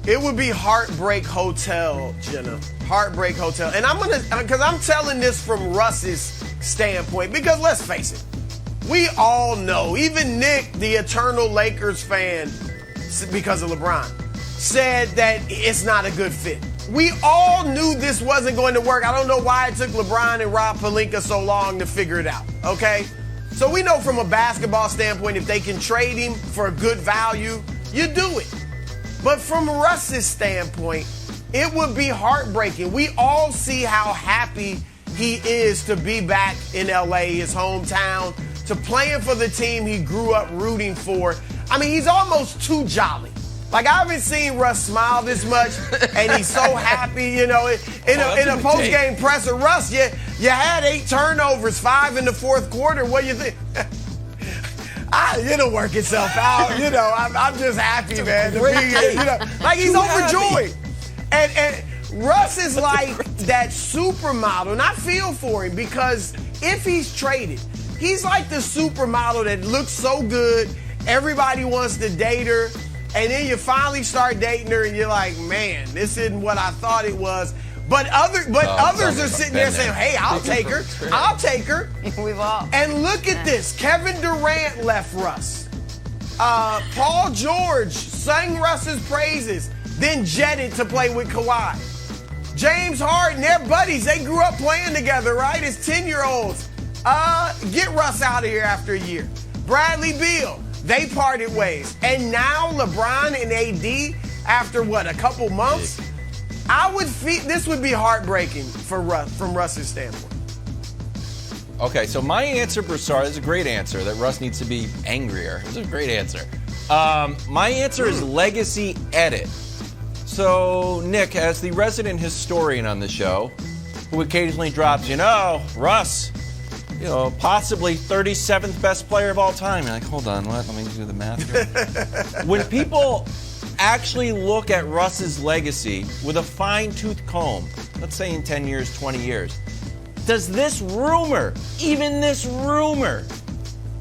It would be Heartbreak Hotel, Jenna. Heartbreak Hotel. And because I'm telling this from Russ's standpoint, because let's face it, we all know, even Nick, the eternal Lakers fan, because of LeBron, said that it's not a good fit. We all knew this wasn't going to work. I don't know why it took LeBron and Rob Pelinka so long to figure it out, okay? So we know from a basketball standpoint, if they can trade him for a good value, you do it. But from Russ's standpoint, it would be heartbreaking. We all see how happy he is to be back in LA, his hometown, to playing for the team he grew up rooting for. I mean, he's almost too jolly. Like, I haven't seen Russ smile this much, and he's so happy, you know. In a post-game presser, Russ, you had 8 turnovers, 5 in the fourth quarter. What do you think? It'll work itself out. You know, I'm just happy, man, to be here. You know, like, he's overjoyed. And Russ is like that supermodel, and I feel for him because if he's traded, he's like the supermodel that looks so good, everybody wants to date her, and then you finally start dating her, and you're like, man, this isn't what I thought it was. But others are sitting there saying, hey, I'll take her. I'll take her. We've all. And look at this. Kevin Durant left Russ. Paul George sang Russ's praises, then jetted to play with Kawhi. James Harden, they're buddies. They grew up playing together, right? As 10-year-olds. Get Russ out of here after a year. Bradley Beal, they parted ways. And now LeBron and AD, after what, a couple months? This would be heartbreaking for Russ, from Russ's standpoint. Okay, so my answer, Broussard, is a great answer, that Russ needs to be angrier. It's a great answer. My answer is legacy edit. So, Nick, as the resident historian on the show, who occasionally drops, Russ, possibly 37th best player of all time. You're like, hold on, what? Let me do the math here. When people actually look at Russ's legacy with a fine-tooth comb, let's say in 10 years, 20 years, does this rumor, even this rumor,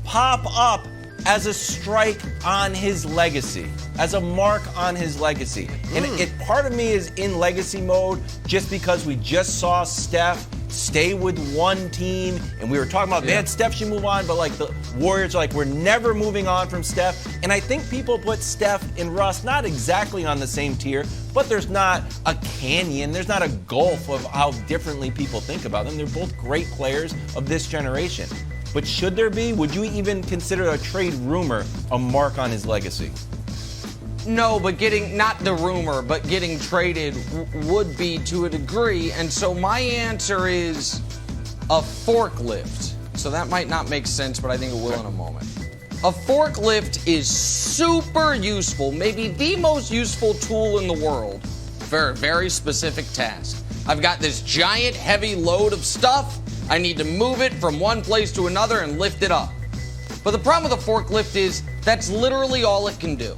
pop up as a strike on his legacy, as a mark on his legacy? And part of me is in legacy mode just because we just saw Steph stay with one team, and we were talking about, man, Steph should move on, but like the Warriors are like, we're never moving on from Steph. And I think people put Steph and Russ not exactly on the same tier, but there's not a canyon, there's not a gulf of how differently people think about them. They're both great players of this generation. But should there be? Would you even consider a trade rumor a mark on his legacy? No, but not the rumor, but getting traded would be to a degree. And so my answer is a forklift. So that might not make sense, but I think it will in a moment. A forklift is super useful, maybe the most useful tool in the world for a very specific task. I've got this giant, heavy load of stuff. I need to move it from one place to another and lift it up. But the problem with a forklift is that's literally all it can do.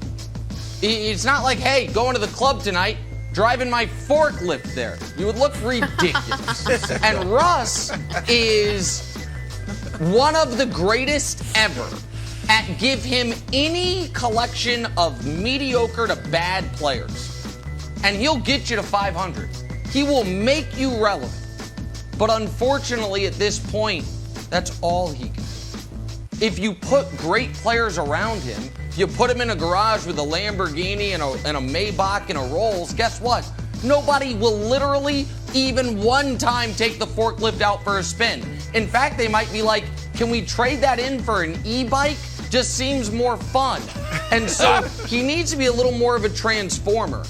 It's not like, hey, going to the club tonight, driving my forklift there. You would look ridiculous. And Russ is one of the greatest ever at give him any collection of mediocre to bad players. And he'll get you to 500. He will make you relevant. But unfortunately, at this point, that's all he can do. If you put great players around him, you put him in a garage with a Lamborghini and a Maybach and a Rolls, guess what? Nobody will literally even one time take the forklift out for a spin. In fact, they might be like, can we trade that in for an e-bike? Just seems more fun. And so he needs to be a little more of a transformer,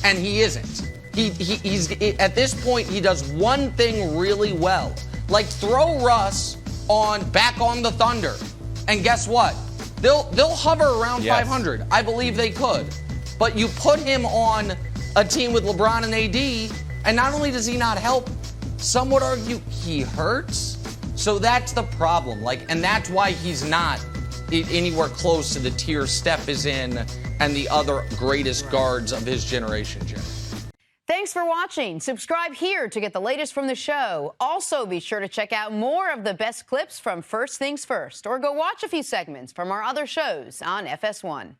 and he isn't. He's at this point, he does one thing really well. Like, throw Russ back on the Thunder, and guess what? They'll hover around 500. I believe they could. But you put him on a team with LeBron and AD, and not only does he not help, some would argue he hurts. So that's the problem. And that's why he's not anywhere close to the tier Steph is in and the other greatest guards of his generation, Jim. Thanks for watching. Subscribe here to get the latest from the show. Also, be sure to check out more of the best clips from First Things First, or go watch a few segments from our other shows on FS1.